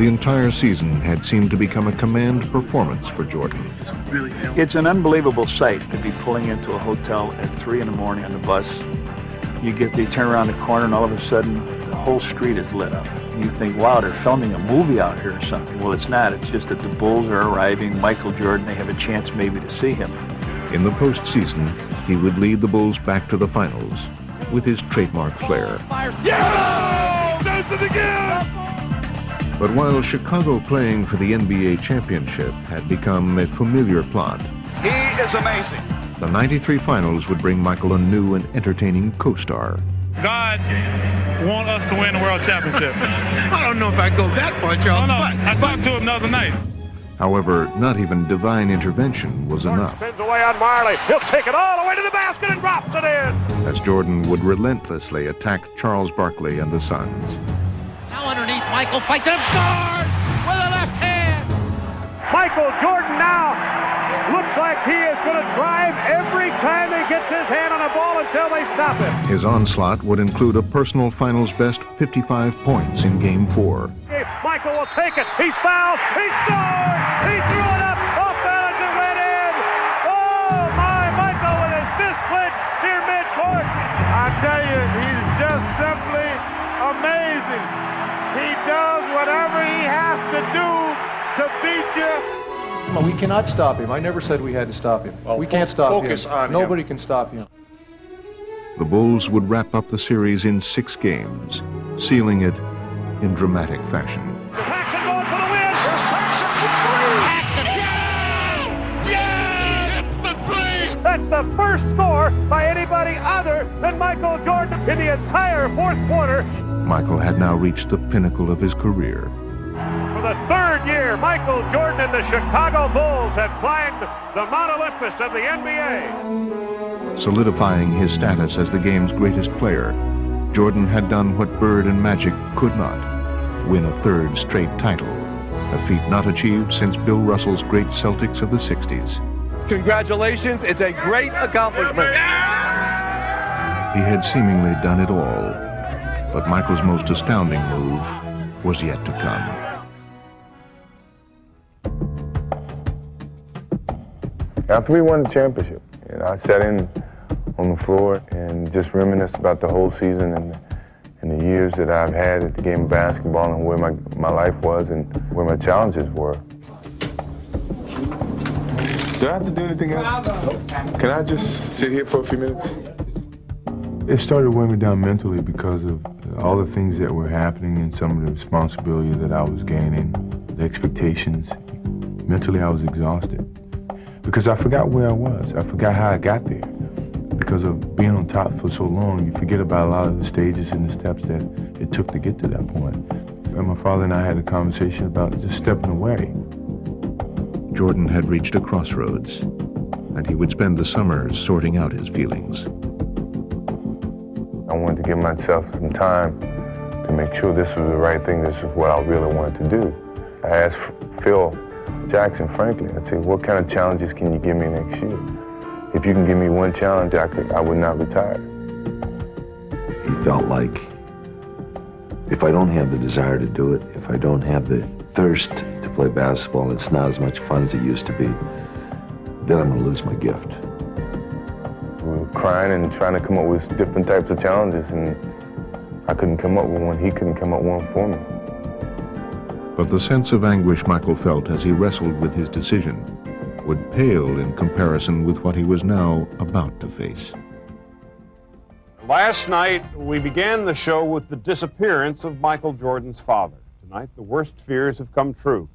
The entire season had seemed to become a command performance for Jordan. It's an unbelievable sight to be pulling into a hotel at 3 in the morning on the bus. You turn around the corner and all of a sudden the whole street is lit up. You think, wow, they're filming a movie out here or something. Well, it's not. It's just that the Bulls are arriving. Michael Jordan, they have a chance maybe to see him. In the postseason, he would lead the Bulls back to the finals with his trademark flair. Yeah! Does it again! But while Chicago playing for the NBA championship had become a familiar plot, he is amazing. The '93 finals would bring Michael a new and entertaining co-star. God want us to win the world championship. I don't know if I go that far, Charles. No, I talked to him the other night. However, not even divine intervention was enough, Spins away on Marley. He'll take it all the way to the basket and drops it in. as Jordan would relentlessly attack Charles Barkley and the Suns. Now underneath, Michael fights and scores with a left hand. Michael Jordan now looks like he is going to drive every time he gets his hand on a ball until they stop him. His onslaught would include a personal finals best 55 points in Game 4. Michael will take it. He's fouled. He scored. He threw it up. Off balance and went in. Oh, my. Michael with his fist clenched near midcourt. I tell you, he's just simply amazing. He does whatever he has to do to beat you. We cannot stop him. I never said we had to stop him. Well, we can't stop him. on Nobody him. can stop him. The Bulls would wrap up the series in 6 games, sealing it in dramatic fashion. Paxson going for the win. Here's Paxson. Paxson. Yes! The three! That's the first score by anybody other than Michael Jordan in the entire fourth quarter. Michael had now reached the pinnacle of his career. For the third year, Michael Jordan and the Chicago Bulls have climbed the Mount Olympus of the NBA. Solidifying his status as the game's greatest player, Jordan had done what Bird and Magic could not, win a 3rd straight title, a feat not achieved since Bill Russell's great Celtics of the 60s. Congratulations, it's a great accomplishment. He had seemingly done it all, but Michael's most astounding move was yet to come. After we won the championship, I sat in on the floor and just reminisced about the whole season and the years that I've had at the game of basketball and where my life was and where my challenges were. Do I have to do anything else? Can I just sit here for a few minutes? It started weighing me down mentally because of all the things that were happening and some of the responsibility that I was gaining, the expectations. Mentally, I was exhausted because I forgot where I was. I forgot how I got there. Because of being on top for so long, you forget about a lot of the stages and the steps that it took to get to that point. And my father and I had a conversation about just stepping away. Jordan had reached a crossroads, and he would spend the summers sorting out his feelings. I wanted to give myself some time to make sure this was the right thing, this is what I really wanted to do. I asked Phil Jackson, frankly, I said, what kind of challenges can you give me next year? If you can give me one challenge, I would not retire. He felt like if I don't have the desire to do it, if I don't have the thirst to play basketball, it's not as much fun as it used to be, then I'm going to lose my gift. We were crying and trying to come up with different types of challenges, and I couldn't come up with one. He couldn't come up with one for me. But the sense of anguish Michael felt as he wrestled with his decision would pale in comparison with what he was now about to face. Last night, we began the show with the disappearance of Michael Jordan's father. Tonight, the worst fears have come true.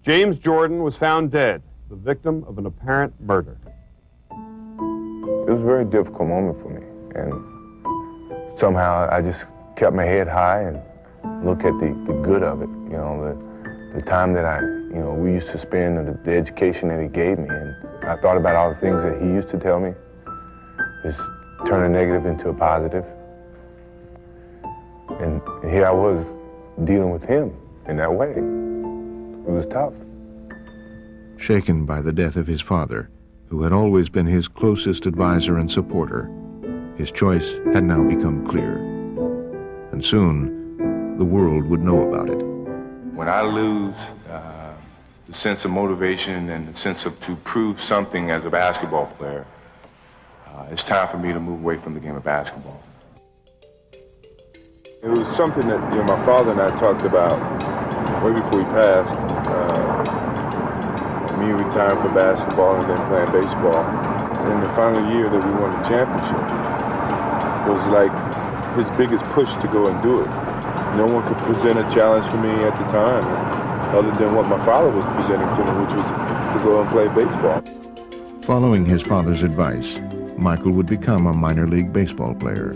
James Jordan was found dead, the victim of an apparent murder. It was a very difficult moment for me, and somehow I just kept my head high and looked at the good of it, you know, the time that we used to spend and the education that he gave me. And I thought about all the things that he used to tell me, just turn a negative into a positive. And here I was dealing with him in that way. It was tough. Shaken by the death of his father, who had always been his closest advisor and supporter, his choice had now become clear. And soon, the world would know about it, When I lose the sense of motivation and the sense of to prove something as a basketball player, it's time for me to move away from the game of basketball. It was something that my father and I talked about way before he passed. Me retiring from basketball and then playing baseball. And the final year that we won the championship was like his biggest push to go and do it. No one could present a challenge for me at the time other than what my father was presenting to me, which was to go and play baseball. Following his father's advice, Michael would become a minor league baseball player.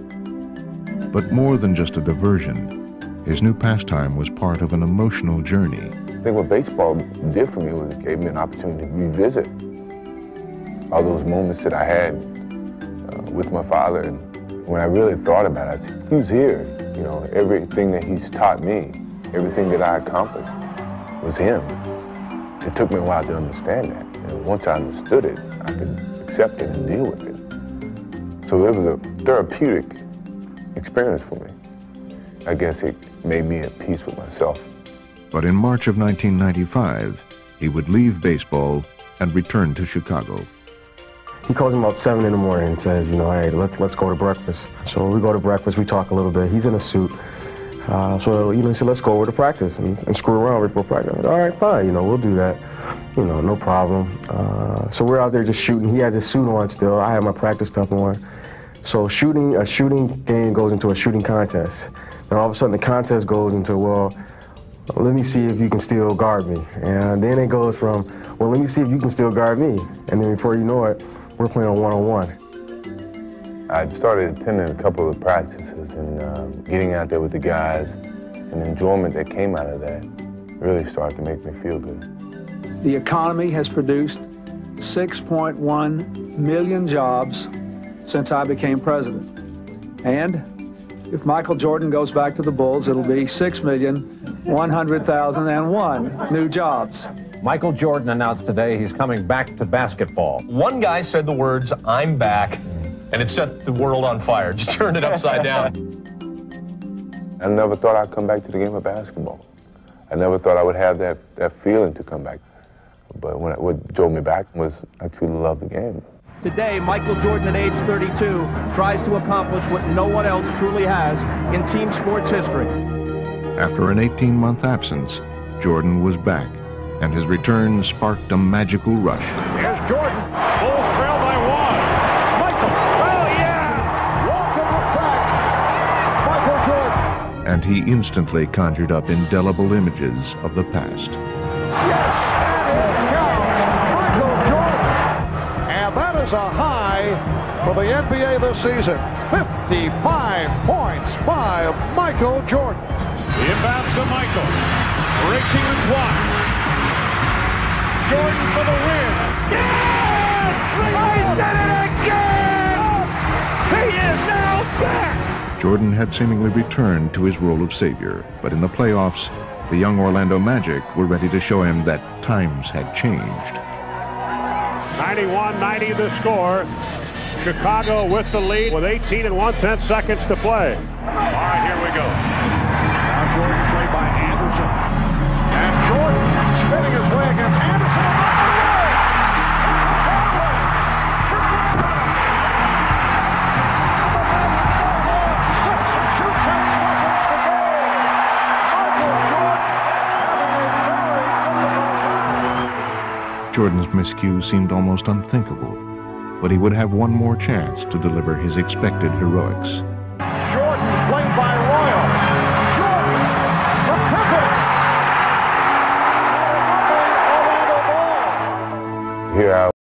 But more than just a diversion, his new pastime was part of an emotional journey. I think what baseball did for me was it gave me an opportunity to revisit all those moments that I had with my father. And when I really thought about it, I said, he was here. Everything that he's taught me, everything that I accomplished was him. It took me a while to understand that. And once I understood it, I could accept it and deal with it. So it was a therapeutic experience for me. I guess it made me at peace with myself. But in March of 1995, he would leave baseball and return to Chicago. He calls me about 7 in the morning and says, hey, let's go to breakfast. So we go to breakfast, we talk a little bit. He's in a suit. So he said, let's go over to practice and screw around before practice. I'm like, all right, fine, we'll do that. No problem. So we're out there just shooting. He has his suit on still. I have my practice stuff on. So a shooting game goes into a shooting contest. And all of a sudden the contest goes into, well, let me see if you can still guard me. And then it goes from, well, let me see if you can still guard me. And then before you know it, we're playing a one-on-one. I started attending a couple of practices and getting out there with the guys, and the enjoyment that came out of that really started to make me feel good. The economy has produced 6.1 million jobs since I became president. And if Michael Jordan goes back to the Bulls, it'll be 6,100,001 new jobs. Michael Jordan announced today he's coming back to basketball. One guy said the words, "I'm back," and it set the world on fire, just turned it upside down. I never thought I'd come back to the game of basketball. I never thought I would have that feeling to come back. But what drove me back was I truly love the game. Today, Michael Jordan at age 32 tries to accomplish what no one else truly has in team sports history. After an 18-month absence, Jordan was back, and his return sparked a magical rush. Here's Jordan. Bulls trail by 1. Michael. Oh, yeah. Welcome back, Michael Jordan. And he instantly conjured up indelible images of the past. Yes, and it counts. Michael Jordan. And that is a high for the NBA this season. 55 points by Michael Jordan. The inbounds to Michael. Racing the clock. Jordan for the win. Yes! He did it again! He is now back! Jordan had seemingly returned to his role of savior, but in the playoffs, the young Orlando Magic were ready to show him that times had changed. 91-90 the score. Chicago with the lead with 18 and 1/10 seconds to play. All right, here we go. Now Jordan played by Anderson. And Jordan spinning his way against Anderson. Jordan's miscue seemed almost unthinkable, but he would have one more chance to deliver his expected heroics.